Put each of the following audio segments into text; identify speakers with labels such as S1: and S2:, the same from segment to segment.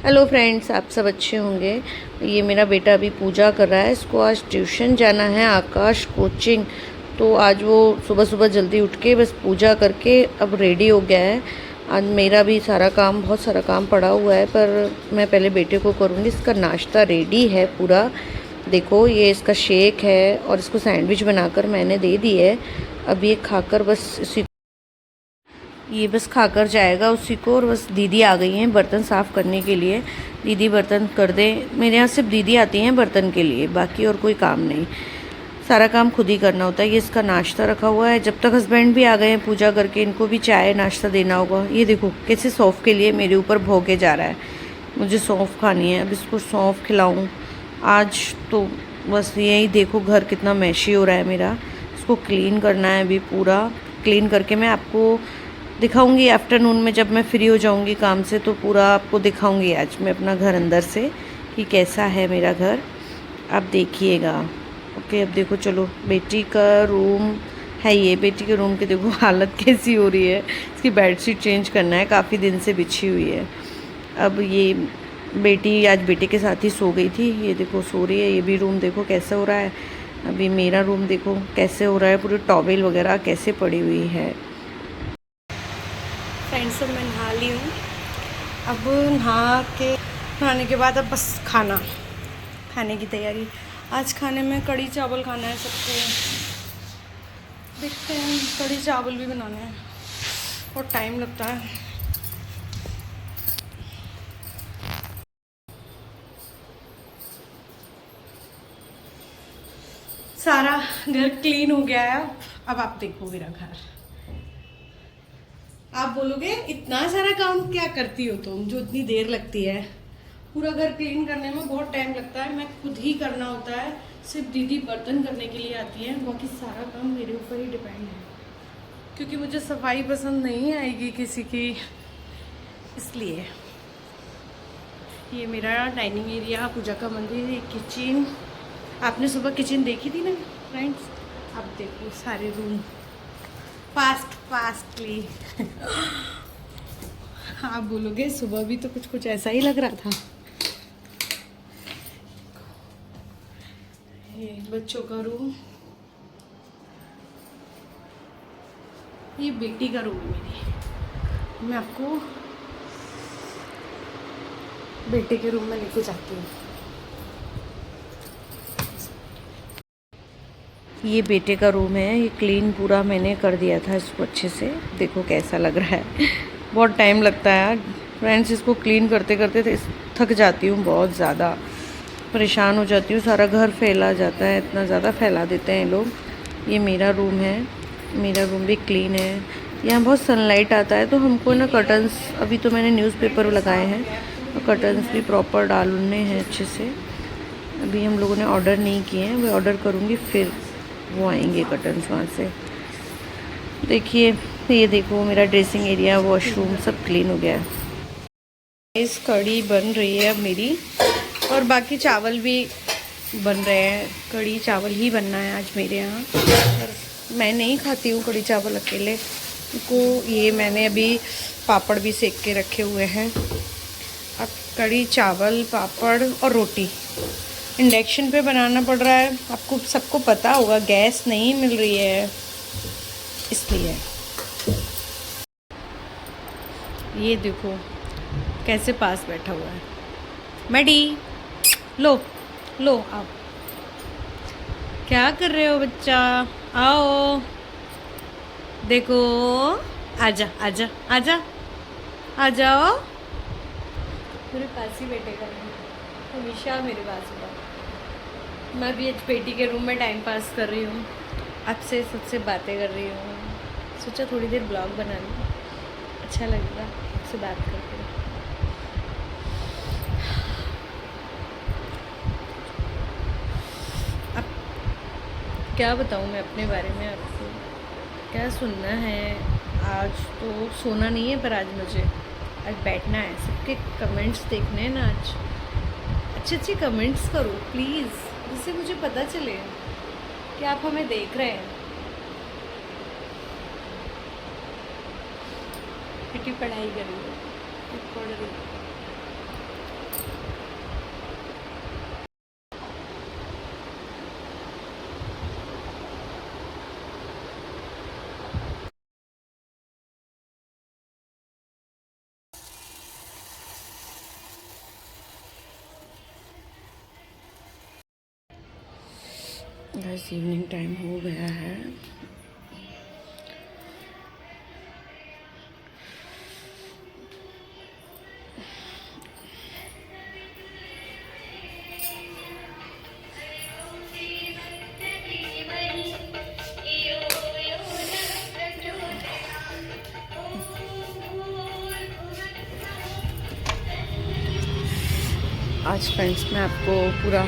S1: Hello friends, आप सब अच्छे होंगे। ये मेरा बेटा अभी पूजा कर रहा है। इसको आज ट्यूशन जाना है, आकाश कोचिंग। तो आज वो सुबह सुबह जल्दी उठ के बस पूजा करके अब रेडी हो गया है। आज मेरा भी बहुत सारा काम पड़ा हुआ है, पर मैं पहले बेटे को करूँगी। इसका नाश्ता रेडी है पूरा। देखो, ये इसका शेक है और इसको सैंडविच बनाकर मैंने दे दी है। अब ये खाकर बस खाकर जाएगा उसी को। और बस दीदी आ गई हैं बर्तन साफ़ करने के लिए। दीदी बर्तन कर दे। मेरे यहाँ सिर्फ दीदी आती हैं बर्तन के लिए, बाकी और कोई काम नहीं। सारा काम खुद ही करना होता है। ये इसका नाश्ता रखा हुआ है। जब तक हस्बैंड भी आ गए हैं पूजा करके, इनको भी चाय नाश्ता देना होगा। ये देखो कैसे सौंफ के लिए मेरे ऊपर भौंके जा रहा है। मुझे सौंफ खानी है, अब इसको सौंफ खिलाऊँ आज। तो बस यही देखो, घर कितना मैशी हो रहा है मेरा। इसको क्लीन करना है अभी पूरा। क्लीन करके मैं आपको दिखाऊंगी आफ्टरनून में, जब मैं फ्री हो जाऊंगी काम से, तो पूरा आपको दिखाऊंगी आज मैं अपना घर अंदर से कि कैसा है मेरा घर। आप देखिएगा। ओके, अब देखो, चलो बेटी का रूम है ये। बेटी के रूम की देखो हालत कैसी हो रही है। इसकी बेडशीट चेंज करना है, काफ़ी दिन से बिछी हुई है। अब ये बेटी आज बेटे के साथ ही सो गई थी। ये देखो सो रही है। ये भी रूम देखो कैसा हो रहा है। अभी मेरा रूम देखो कैसे हो रहा है। पूरी टॉवेल वगैरह कैसे पड़ी हुई है।
S2: फ्रेंड्स, मैं नहा ली हूँ। अब नहाने के बाद अब बस खाने की तैयारी। आज खाने में कढ़ी चावल खाना है सबको। देखते हैं, कढ़ी चावल भी बनाने हैं और टाइम लगता है। सारा घर क्लीन हो गया है। अब आप देखो मेरा घर। आप बोलोगे इतना सारा काम क्या करती हो तुम, जो इतनी देर लगती है। पूरा घर क्लीन करने में बहुत टाइम लगता है। मैं खुद ही करना होता है। सिर्फ दीदी बर्तन करने के लिए आती है, बाकी सारा काम मेरे ऊपर ही डिपेंड है। क्योंकि मुझे सफाई पसंद नहीं आएगी किसी की, इसलिए। ये मेरा डाइनिंग एरिया, पूजा का मंदिर, ये किचन। आपने सुबह किचन देखी थी ना फ्रेंड्स। अब देखो सारे रूम फास्टली। आप बोलोगे सुबह भी तो कुछ ऐसा ही लग रहा था। ये बच्चों का रूम, ये बेटी का रूम है मेरी। मैं आपको बेटे के रूम में लेके जाती हूँ।
S1: ये बेटे का रूम है। ये क्लीन पूरा मैंने कर दिया था इसको अच्छे से। देखो कैसा लग रहा है। बहुत टाइम लगता है फ्रेंड्स इसको क्लीन करते करते। थक जाती हूँ, बहुत ज़्यादा परेशान हो जाती हूँ। सारा घर फैला जाता है, इतना ज़्यादा फैला देते हैं लोग। ये मेरा रूम है। मेरा रूम भी क्लीन है। यहाँ बहुत सनलाइट आता है, तो हमको ना कर्टन्स, अभी तो मैंने न्यूज़पेपर लगाए हैं, और कर्टन्स भी प्रॉपर डालने हैं अच्छे से। अभी हम लोगों ने ऑर्डर नहीं किए हैं, मैं ऑर्डर करूँगी फिर वो आएंगे कर्टन्स वहाँ से। देखिए, ये देखो मेरा ड्रेसिंग एरिया, वॉशरूम सब क्लीन हो गया है। इस कढ़ी बन रही है अब मेरी, और बाकी चावल भी बन रहे हैं। कढ़ी चावल ही बनना है आज मेरे यहाँ। मैं नहीं खाती हूँ कढ़ी चावल अकेले को। ये मैंने अभी पापड़ भी सेक के रखे हुए हैं। अब कढ़ी चावल, पापड़ और रोटी इंडक्शन पे बनाना पड़ रहा है। आपको सबको पता होगा गैस नहीं मिल रही है, इसलिए। ये देखो कैसे पास बैठा हुआ है। मैडी, लो आओ। क्या कर रहे हो बच्चा, आओ। देखो, आजा आजा आजा आ जाओ। मेरे पास ही बैठेगा, हमेशा मेरे पास होगा। मैं भी आज बेटी के रूम में टाइम पास कर रही हूँ, आपसे सबसे बातें कर रही हूँ। सोचा थोड़ी देर ब्लॉग बना लूँ, अच्छा लगेगा आपसे बात करके। अब क्या बताऊँ मैं अपने बारे में आपको, क्या सुनना है। आज तो सोना नहीं है, पर आज मुझे बैठना है। सबके कमेंट्स देखने हैं ना आज। अच्छे कमेंट्स करो प्लीज़, जिससे मुझे पता चले कि आप हमें देख रहे हैं। बेटी पढ़ाई कर रही है, पढ़ रही है। बस इवनिंग टाइम हो गया है। आज फ्रेंड्स मैं आपको पूरा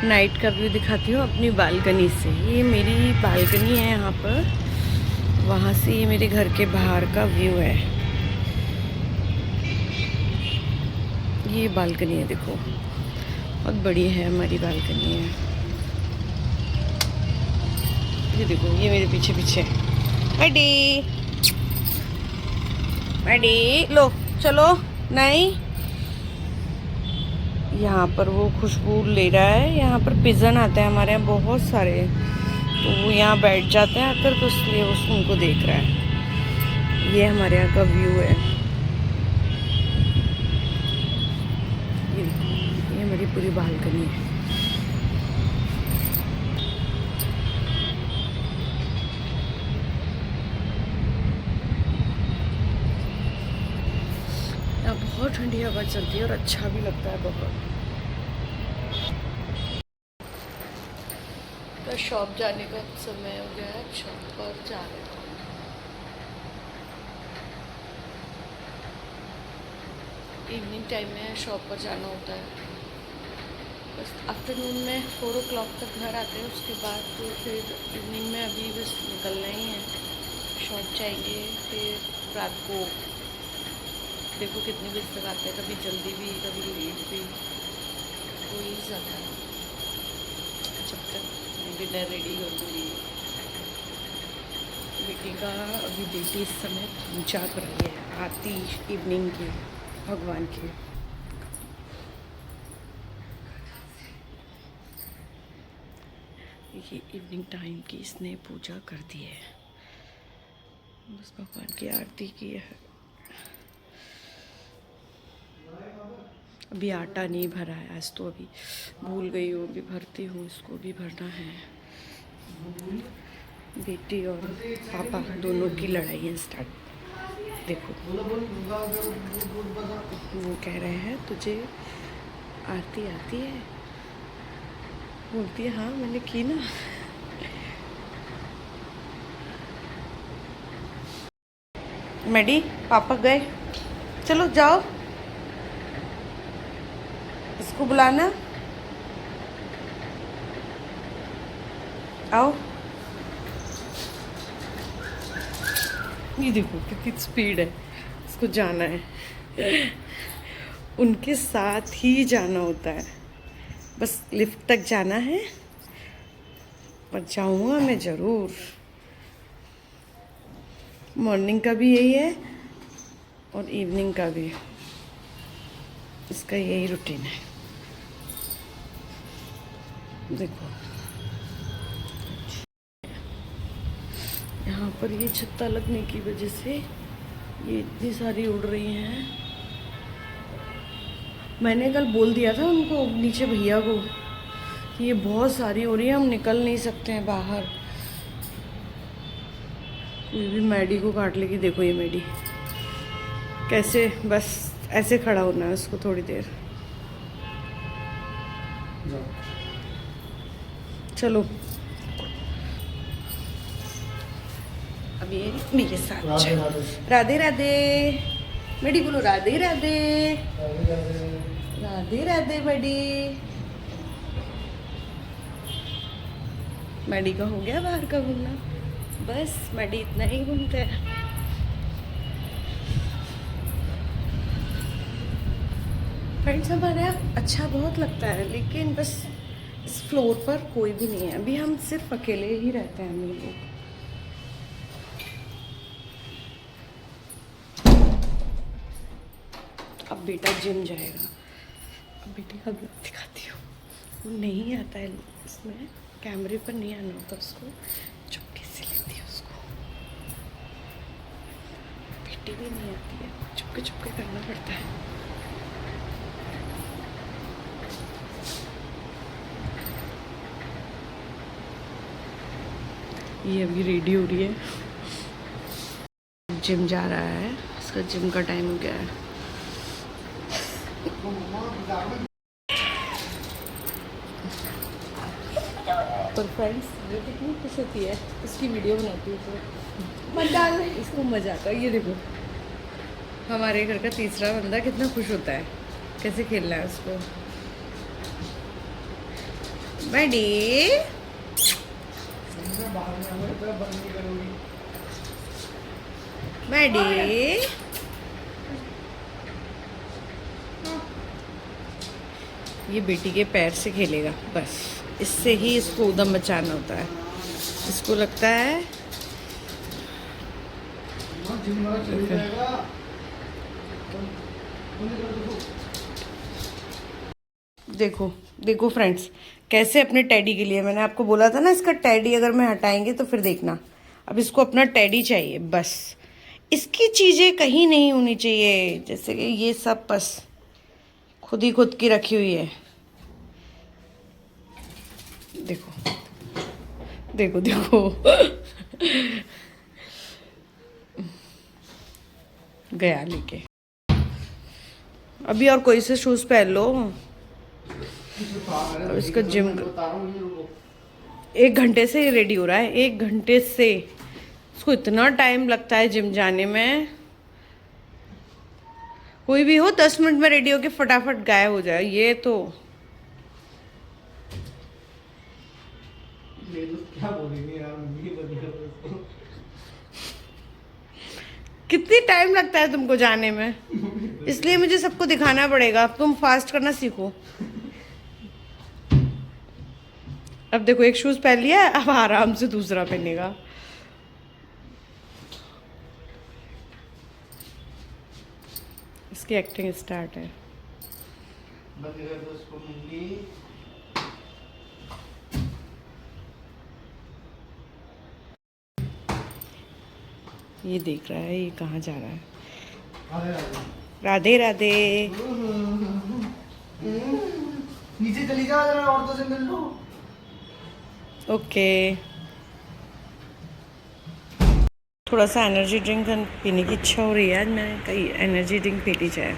S1: नाइट का व्यू दिखाती हूँ अपनी बालकनी से। ये मेरी बालकनी है यहाँ पर, वहाँ से ये मेरे घर के बाहर का व्यू है। ये बालकनी है, देखो बहुत बड़ी है हमारी बालकनी है। ये देखो, ये मेरे पीछे पीछे मैडी मैडी, लो चलो। नहीं, यहाँ पर वो खुशबू ले रहा है। यहाँ पर पिजन आते हैं हमारे यहाँ बहुत सारे, तो वो यहाँ बैठ जाते हैं आकर, तो इसलिए वो उनको देख रहा है। ये हमारे यहाँ का व्यू है। ये हमारी पूरी बालकनी है। यहाँ बहुत ठंडी हवा चलती है और अच्छा भी लगता है बहुत। तो शॉप जाने का समय हो गया है, शॉप पर जा रहे हैं। इवनिंग टाइम में शॉप पर जाना होता है। बस आफ्टरनून में 4 o'clock तक घर आते हैं, उसके बाद तो फिर इवनिंग में अभी बस निकलना ही है। शॉप जाएंगे, फिर रात को देखो कितने बजे तक आते हैं, कभी जल्दी भी कभी लेट भी, तो यही जाता है जब तक डिनर रेडी हो दूँगी। बेटी का अभी बेटी इस समय पूजा कर रही है आरती इवनिंग की भगवान की। ये इवनिंग टाइम की इसने पूजा कर दी है, बस भगवान की आरती की है। अभी आटा नहीं भरा है आज, तो अभी भूल गई हूँ, अभी भरती हूँ, इसको भी भरना है। बेटी और पापा दोनों की लड़ाई है स्टार्ट। देखो वो कह रहे हैं तुझे आरती आती है, बोलती है हाँ मैंने की ना। मैडी पापा गए, चलो जाओ, इसको बुलाना, आओ। ये देखो कितनी स्पीड है, इसको जाना है। उनके साथ ही जाना होता है, बस लिफ्ट तक जाना है, पर जाऊँगा मैं ज़रूर। मॉर्निंग का भी यही है और इवनिंग का भी, इसका यही रूटीन है। देखो यहाँ पर ये छत्ता लगने की वजह से ये इतनी सारी उड़ रही हैं। मैंने कल बोल दिया था उनको, नीचे भैया को, कि ये बहुत सारी हो रही है, हम निकल नहीं सकते हैं बाहर। कोई भी मैडी को काट लेगी। देखो ये मैडी कैसे, बस ऐसे खड़ा होना है उसको थोड़ी देर। चलो अब ये मेरे साथ राधे राधे। मैडी बोलो राधे राधे, राधे राधे मैडी। मैडी का हो गया बाहर का घूमना, बस मैडी इतना ही घूमते हैं। फ्रेंड्स हमारे यहाँ अच्छा बहुत लगता है, लेकिन बस इस फ्लोर पर कोई भी नहीं है। अभी हम सिर्फ अकेले ही रहते हैं हम लोग। अब बेटा जिम जाएगा। अब बेटे का ब्लॉग दिखाती हूँ। वो नहीं आता है इसमें, कैमरे पर नहीं आना होता उसको, चुपके से लेती है उसको। बेटी भी नहीं आती है, चुपके चुपके करना पड़ता है। ये अभी रेडी हो रही है, जिम जा रहा है, इसका जिम का टाइम हो गया है। पर फ्रेंड्स ये कितनी खुश होती है, इसकी वीडियो बनाती हूँ तो मजा, इसको मजा आता है। ये देखो हमारे घर का तीसरा बंदा कितना खुश होता है, कैसे खेलना है उसको। बड़ी बड़ी ये बेटी के पैर से खेलेगा, बस इससे ही इसको उदम मचाना होता है। इसको लगता है देखो देखो फ्रेंड्स, कैसे अपने टैडी के लिए, मैंने आपको बोला था ना इसका टैडी अगर मैं हटाएंगे तो फिर देखना। अब इसको अपना टैडी चाहिए, बस इसकी चीज़ें कहीं नहीं होनी चाहिए, जैसे कि ये सब बस खुद ही खुद की रखी हुई है। देखो देखो देखो गया लेके। अभी और कोई से शूज़ पहन लो। अब इसका जिम 1 घंटे से रेडी हो रहा है, 1 घंटे से। इसको इतना टाइम लगता है जिम जाने में। कोई भी हो 10 मिनट में रेडी होके फटाफट गायब हो जाए, ये तो
S3: क्या बोलेंगे यार,
S1: कितनी टाइम लगता है तुमको जाने में, इसलिए मुझे सबको दिखाना पड़ेगा। अब तुम फास्ट करना सीखो। अब देखो एक शूज पहन लिया, अब आराम से दूसरा पहनेगा। इसकी एक्टिंग स्टार्ट है। ये देख रहा है ये कहाँ जा रहा है। राधे राधे।
S3: नीचे चली जाओ जरा, औरतों से मिल लो।
S1: ओके, थोड़ा सा एनर्जी ड्रिंक पीने की इच्छा हो रही है आज, मैं कहीं एनर्जी ड्रिंक पी ली जाए।